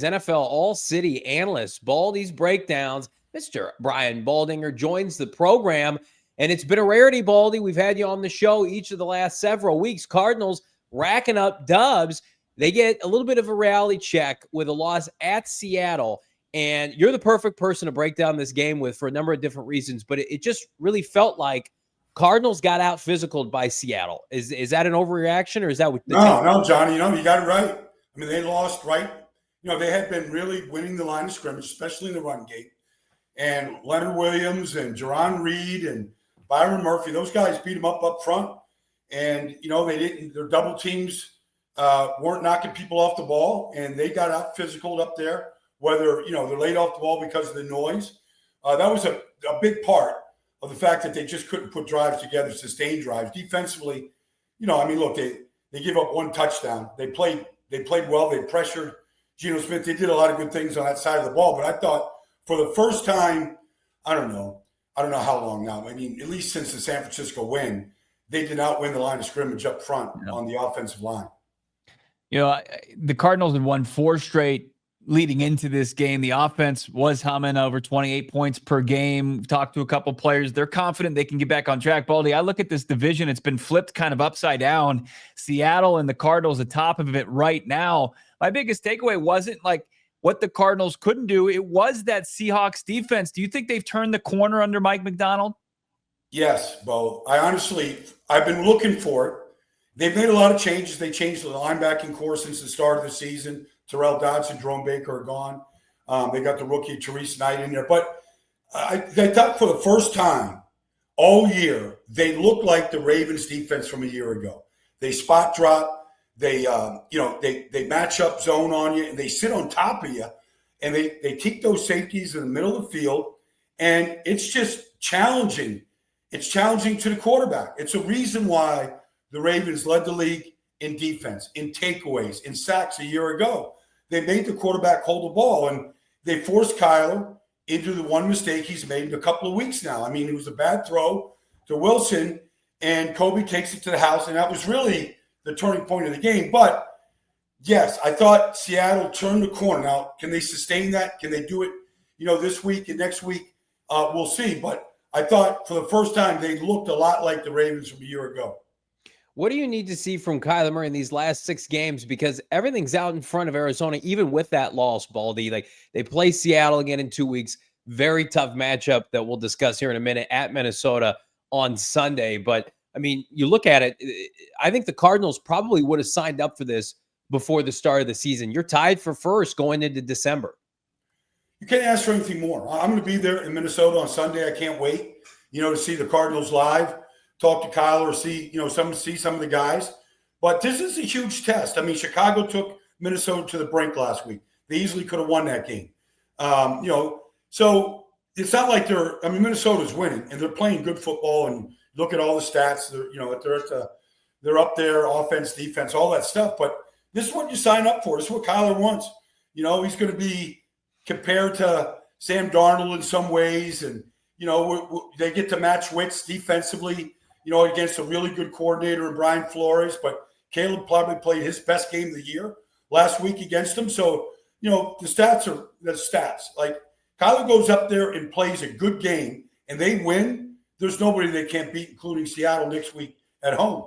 NFL All-City analyst, Baldy's Breakdowns. Mr. Brian Baldinger joins the program, and it's been a rarity, Baldy. We've had you on the show each of the last several weeks. Cardinals racking up dubs. They get a little bit of a reality check with a loss at Seattle, and you're the perfect person to break down this game with for a number of different reasons, but it just really felt like Cardinals got out physicaled by Seattle. Is that an overreaction, or is that what the No, Johnny, you got it right. I mean, they lost right. They had been really winning the line of scrimmage, especially in the run game. And Leonard Williams and Jerron Reed and Byron Murphy, those guys beat them up front. And, they didn't, their double teams weren't knocking people off the ball, and they got out physical up there, whether, they're laid off the ball because of the noise. That was a big part of the fact that they just couldn't put drives together, sustained drives. Defensively, look, they give up one touchdown. They played well. They pressured Geno Smith. They did a lot of good things on that side of the ball. But I thought for the first time, I don't know how long now. I mean, at least since the San Francisco win, they did not win the line of scrimmage up front on the offensive line. The Cardinals had won 4 straight leading into this game. The offense was humming over 28 points per game. Talked to a couple players. They're confident they can get back on track. Baldy, I look at this division. It's been flipped kind of upside down. Seattle and the Cardinals atop of it right now. My biggest takeaway wasn't like what the Cardinals couldn't do. It was that Seahawks defense. Do you think they've turned the corner under Mike McDonald? Yes, Bo. I've been looking for it. They've made a lot of changes. They changed the linebacking core since the start of the season. Terrell Dodson, Jerome Baker are gone. They got the rookie Therese Knight in there. But they thought for the first time all year, they looked like the Ravens defense from a year ago. They spot drop. They match up zone on you, and they sit on top of you, and they kick those safeties in the middle of the field, and it's just challenging. It's challenging to the quarterback. It's a reason why the Ravens led the league in defense, in takeaways, in sacks a year ago. They made the quarterback hold the ball, and they forced Kyler into the one mistake he's made in a couple of weeks now. I mean, it was a bad throw to Wilson, and Kobe takes it to the house, and that was really the turning point of the game. But, yes, I thought Seattle turned the corner. Now, can they sustain that? Can they do it, this week and next week? We'll see. But I thought for the first time they looked a lot like the Ravens from a year ago. What do you need to see from Kyler Murray in these last 6 games? Because everything's out in front of Arizona, even with that loss, Baldy. Like, they play Seattle again in 2 weeks. Very tough matchup that we'll discuss here in a minute at Minnesota on Sunday. But, I mean, you look at it, I think the Cardinals probably would have signed up for this before the start of the season. You're tied for first going into December. You can't ask for anything more. I'm going to be there in Minnesota on Sunday. I can't wait, to see the Cardinals live. Talk to Kyler, see some of the guys. But this is a huge test. I mean, Chicago took Minnesota to the brink last week. They easily could have won that game. So it's not like Minnesota's winning, and they're playing good football, and look at all the stats. They're up there, offense, defense, all that stuff. But this is what you sign up for. This is what Kyler wants. He's going to be compared to Sam Darnold in some ways, and, they get to match wits defensively, against a really good coordinator in Brian Flores. But Caleb probably played his best game of the year last week against him. So, the stats are the stats. Like, Kyler goes up there and plays a good game, and they win. There's nobody they can't beat, including Seattle next week at home.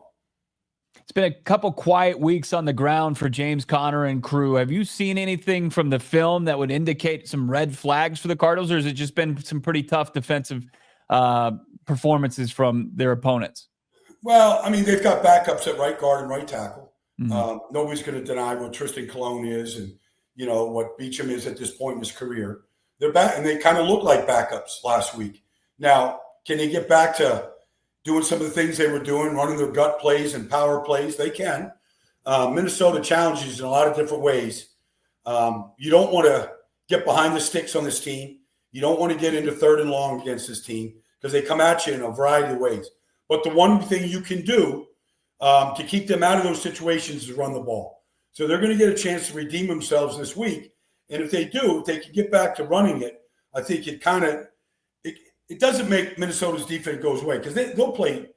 It's been a couple quiet weeks on the ground for James Conner and crew. Have you seen anything from the film that would indicate some red flags for the Cardinals, or has it just been some pretty tough defensive performances from their opponents? Well, I mean, they've got backups at right guard and right tackle. Mm-hmm. Nobody's going to deny what Tristan Colon is and, what Beachum is at this point in his career. They're back, and they kind of look like backups last week. Now, can they get back to doing some of the things they were doing, running their gut plays and power plays? They can. Minnesota challenges in a lot of different ways. You don't want to get behind the sticks on this team. You don't want to get into 3rd and long against this team because they come at you in a variety of ways. But the one thing you can do to keep them out of those situations is run the ball. So they're going to get a chance to redeem themselves this week. And if they do, if they can get back to running it, I think it doesn't make Minnesota's defense goes away because they'll play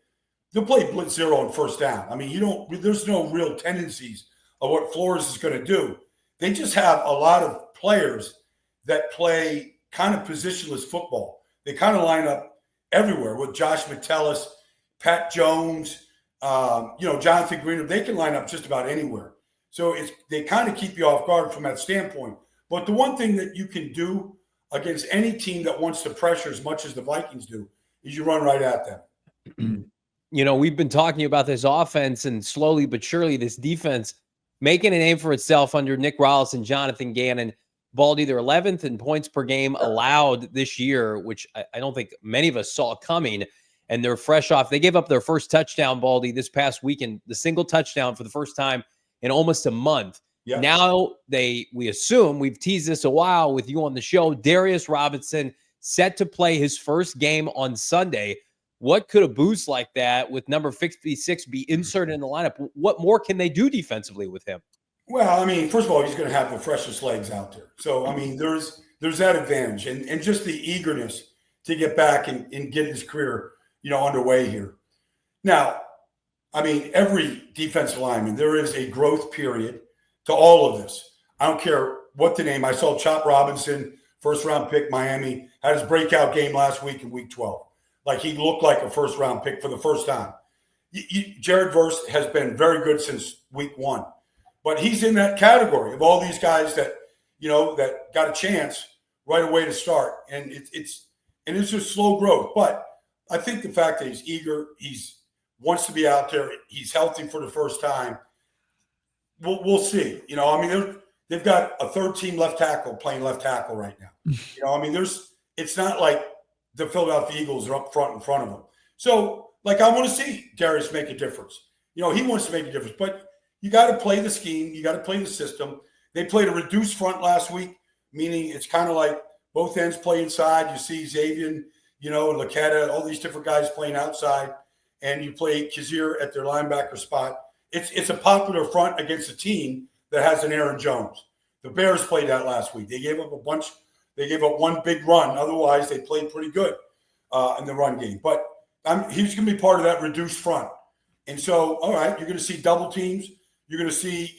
blitz zero on first down. I mean, there's no real tendencies of what Flores is going to do. they just have a lot of players that play kind of positionless football. They kind of line up everywhere with Josh Metellus, Pat Jones, Jonathan Greener. They can line up just about anywhere. So they kind of keep you off guard from that standpoint. But the one thing that you can do against any team that wants to pressure as much as the Vikings do is you run right at them. We've been talking about this offense and slowly but surely this defense making a name for itself under Nick Rollis and Jonathan Gannon. Baldy, they're 11th in points per game allowed this year, which I don't think many of us saw coming. And they're fresh off. They gave up their first touchdown, Baldy, this past weekend, the single touchdown for the first time in almost a month. Yeah. Now we assume, we've teased this a while with you on the show, Darius Robinson set to play his first game on Sunday. What could a boost like that with number 56 be inserted in the lineup? What more can they do defensively with him? Well, I mean, first of all, he's going to have the freshest legs out there. So, I mean, there's that advantage and just the eagerness to get back and get his career, underway here. Now, I mean, every defensive lineman, there is a growth period to all of this. I don't care what the name. I saw Chop Robinson, first-round pick, Miami, had his breakout game last week in Week 12. Like, he looked like a first-round pick for the first time. Jared Verse has been very good since Week 1. But he's in that category of all these guys that, that got a chance right away to start. And it's just slow growth. But I think the fact that he's eager, he's wants to be out there, he's healthy for the first time, we'll see. They've got a third-team left tackle playing left tackle right now. It's not like the Philadelphia Eagles are up front in front of them. So, I want to see Darius make a difference. He wants to make a difference. But you got to play the scheme. You got to play the system. They played a reduced front last week, meaning it's kind of like both ends play inside. You see Xavier, Laquetta, all these different guys playing outside, and you play Kazir at their linebacker spot. It's a popular front against a team that has an Aaron Jones. The Bears played that last week. They gave up a bunch. They gave up one big run. Otherwise, they played pretty good in the run game. But he's going to be part of that reduced front. And so, all right, you're going to see double teams. You're going to see,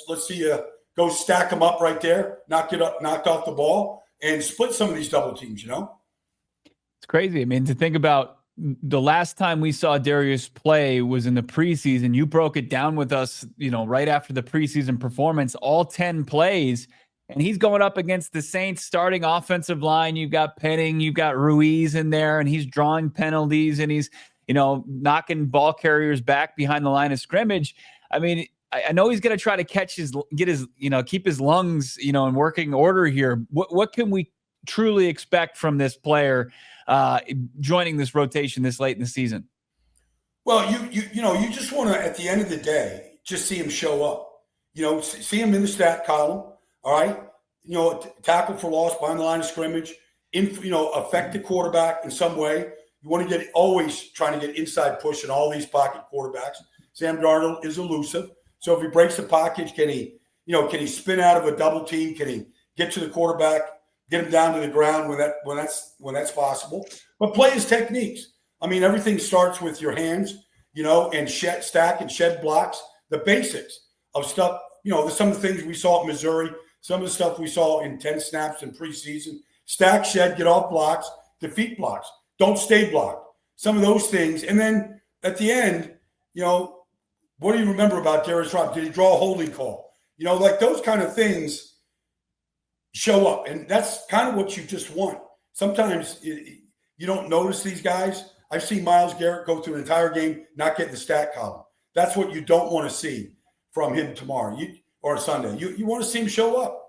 let's see you go stack them up right there, knocked off the ball, and split some of these double teams, It's crazy. I mean, to think about the last time we saw Darius play was in the preseason. You broke it down with us, right after the preseason performance, all 10 plays, and he's going up against the Saints starting offensive line. You've got Penning, you've got Ruiz in there, and he's drawing penalties, and he's, knocking ball carriers back behind the line of scrimmage. I mean, I know he's going to try to keep his lungs, in working order here. What can we truly expect from this player joining this rotation this late in the season? Well, you just want to, at the end of the day, just see him show up. See him in the stat column. All right, tackle for loss behind the line of scrimmage. Affect the quarterback in some way. You want to always trying to get inside push in all these pocket quarterbacks. Sam Darnold is elusive. So if he breaks the pocket, can he spin out of a double team? Can he get to the quarterback, get him down to the ground when that's possible? But play his techniques. I mean, everything starts with your hands, and stack and shed blocks, the basics of stuff. Some of the things we saw at Missouri, some of the stuff we saw in 10 snaps in preseason. Stack, shed, get off blocks, defeat blocks. Don't stay blocked. Some of those things. And then at the end, what do you remember about Darius Robinson? Did he draw a holding call? Those kind of things show up. And that's kind of what you just want. Sometimes you don't notice these guys. I've seen Myles Garrett go through an entire game, not get the stat column. That's what you don't want to see from him tomorrow or Sunday. You want to see him show up.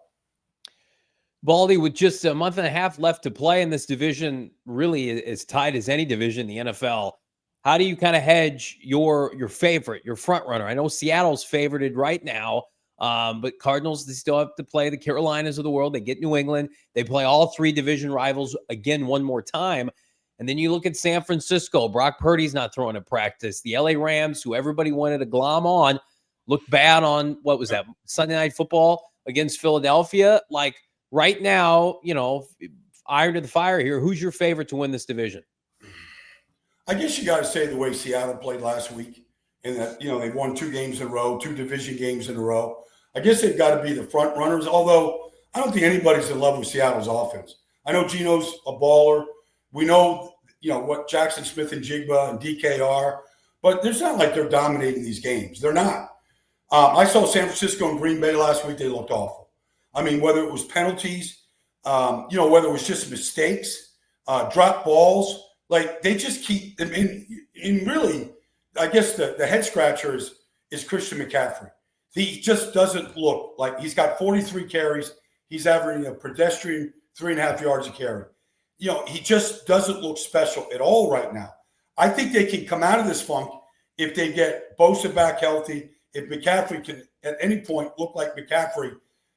Baldy, with just a month and a half left to play in this division, really as tight as any division in the NFL, how do you kind of hedge your favorite, your front runner? I know Seattle's favorited right now, but Cardinals, they still have to play the Carolinas of the world. They get New England. They play all three division rivals again one more time. And then you look at San Francisco. Brock Purdy's not throwing at practice. The LA Rams, who everybody wanted to glom on, looked bad on, what was that, Sunday Night Football against Philadelphia. Right now, iron to the fire here. Who's your favorite to win this division? I guess you got to say the way Seattle played last week, and that they've won 2 games in a row, 2 division games in a row. I guess they've got to be the front runners, although I don't think anybody's in love with Seattle's offense. I know Geno's a baller. We know, what Jackson Smith and Jigba and DK are, but it's not like they're dominating these games. They're not. I saw San Francisco and Green Bay last week. They looked awful. I mean, whether it was penalties, whether it was just mistakes, drop balls, like they just keep them in really, I guess the head scratcher is Christian McCaffrey. He just doesn't look like he's got 43 carries. He's averaging a pedestrian 3.5 yards a carry. He just doesn't look special at all right now. I think they can come out of this funk if they get Bosa back healthy, if McCaffrey can at any point look like McCaffrey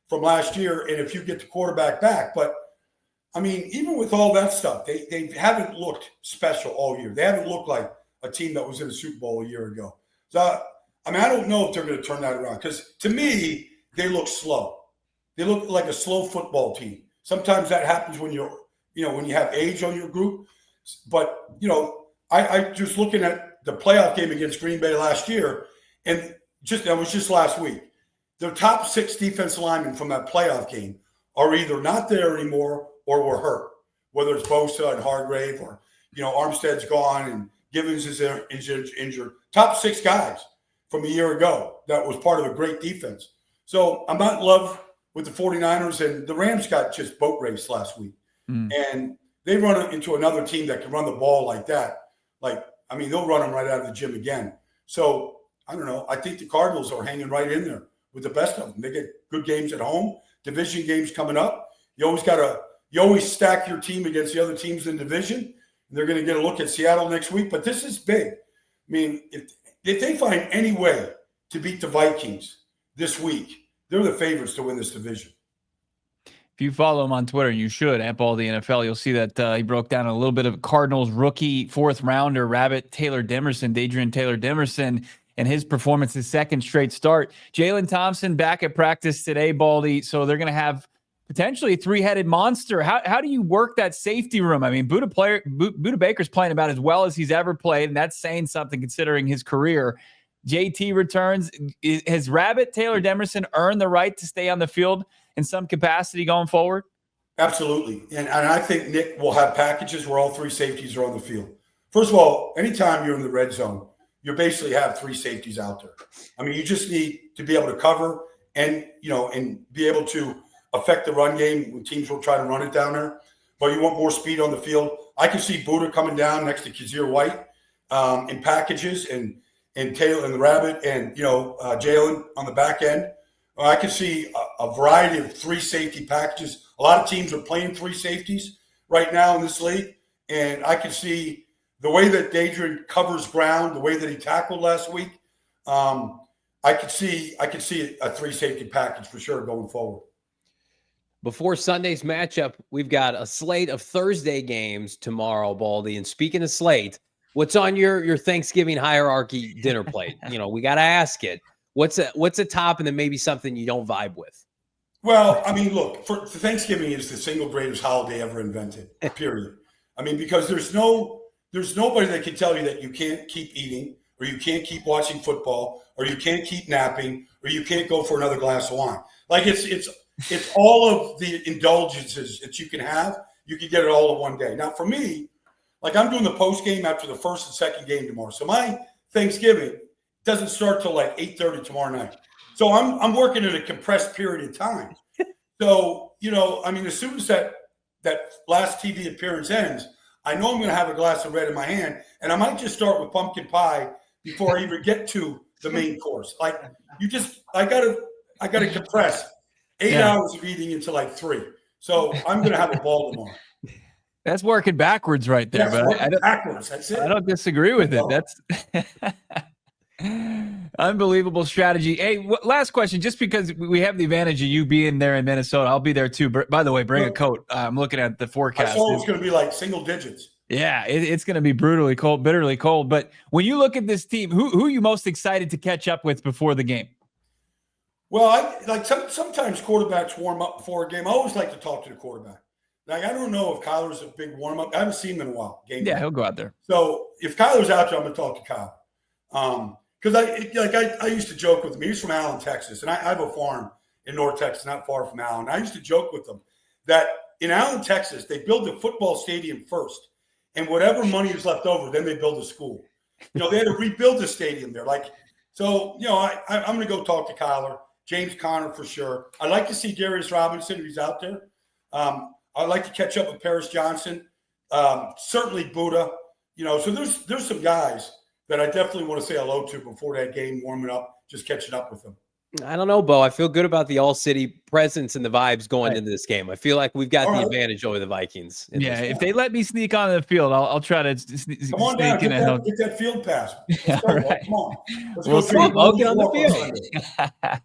from last year, and if you get the quarterback back. But, I mean, even with all that stuff, they haven't looked special all year. They haven't looked like a team that was in the Super Bowl a year ago. So, I mean, I don't know if they're going to turn that around because, to me, they look slow. They look like a slow football team. Sometimes that happens when when you have age on your group. But, I just looking at the playoff game against Green Bay last year, and that was just last week. The top 6 defensive linemen from that playoff game are either not there anymore or were hurt, whether it's Bosa and Hargrave or, Armstead's gone and Givens is injured. Top 6 guys from a year ago that was part of a great defense. So I'm not in love with the 49ers, and the Rams got just boat raced last week. And they run into another team that can run the ball like that. They'll run them right out of the gym again. So I don't know. I think the Cardinals are hanging right in there with the best of them. They get good games at home, division games coming up. You always stack your team against the other teams in division. They're going to get a look at Seattle next week, but this is big. I mean, if they find any way to beat the Vikings this week, they're the favorites to win this division. If you follow him on Twitter, and you should, at Baldy NFL, you'll see that he broke down a little bit of Cardinals rookie 4th rounder, Dadrian Taylor Demerson, and his performance, his second straight start. Jalen Thompson back at practice today, Baldy. So they're going to have potentially a 3-headed monster. How do you work that safety room? I mean, Budda Baker's playing about as well as he's ever played, and that's saying something considering his career. JT returns. Has Taylor Demerson earned the right to stay on the field in some capacity going forward? Absolutely. And I think Nick will have packages where all 3 safeties are on the field. First of all, anytime you're in the red zone, you basically have 3 safeties out there. I mean, you just need to be able to cover and be able to affect the run game when teams will try to run it down there. But you want more speed on the field. I can see Budda coming down next to Kazir White in packages and Taylor and the Rabbit and, Jalen on the back end. I can see a variety of 3 safety packages. A lot of teams are playing 3 safeties right now in this league. And I can see the way that Dadrian covers ground, the way that he tackled last week. I could see a 3 safety package for sure going forward. Before Sunday's matchup, we've got a slate of Thursday games tomorrow, Baldy. And speaking of slate, what's on your Thanksgiving hierarchy dinner plate? We got to ask it. What's a top, and then maybe something you don't vibe with? Well, I mean, look, for Thanksgiving is the single greatest holiday ever invented, period. I mean, because there's nobody that can tell you that you can't keep eating, or you can't keep watching football, or you can't keep napping, or you can't go for another glass of wine. Like it's all of the indulgences that you can have. You can get it all in one day. Now, for me, like I'm doing the post game after the first and second game tomorrow. So my Thanksgiving doesn't start till like 8:30 tomorrow night. So I'm working in a compressed period of time. So, as soon as that last TV appearance ends, I know I'm going to have a glass of red in my hand, and I might just start with pumpkin pie before I even get to the main course. Like I gotta compress 8 hours of eating into like 3. So I'm going to have a ball tomorrow. That's working backwards right there, but I don't, backwards. That's it. I don't disagree with it. That's unbelievable strategy. Hey, last question, just because we have the advantage of you being there in Minnesota. I'll be there too. By the way, bring a coat. I'm looking at the forecast. I saw it's going to be like single digits. Yeah, it's going to be brutally cold, bitterly cold. But when you look at this team, who are you most excited to catch up with before the game? Well, sometimes quarterbacks warm up before a game. I always like to talk to the quarterback. Like, I don't know if Kyler's a big warm-up. I haven't seen him in a while. He'll go out there. So if Kyler's out there, I'm going to talk to Kyle. because I used to joke with him. He's from Allen, Texas, and I have a farm in North Texas, not far from Allen. I used to joke with them that in Allen, Texas, they build the football stadium first, and whatever money is left over, then they build a school. They had to rebuild the stadium there. I'm going to go talk to Kyler, James Conner for sure. I'd like to see Darius Robinson if he's out there. I'd like to catch up with Paris Johnson. Certainly Buddha. So there's some guys that I definitely want to say hello to before that game, warming up, just catching up with them. I don't know, Bo. I feel good about the all-city presence and the vibes going into this game. I feel like we've got the advantage over the Vikings. Yeah, if they let me sneak on the field, I'll try to come on down, get that field pass. Let's go, right. Come on. Let's go get on the field.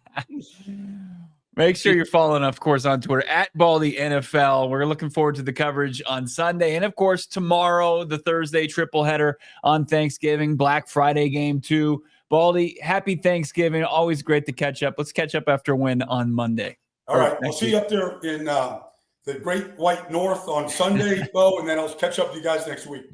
Make sure you're following, of course, on Twitter at Baldy NFL. We're looking forward to the coverage on Sunday. And, of course, tomorrow, the Thursday triple header on Thanksgiving, Black Friday game too. Baldy, happy Thanksgiving. Always great to catch up. Let's catch up after a win on Monday. All right. We'll see you up there in the Great White North on Sunday, Bo, and then I'll catch up with you guys next week.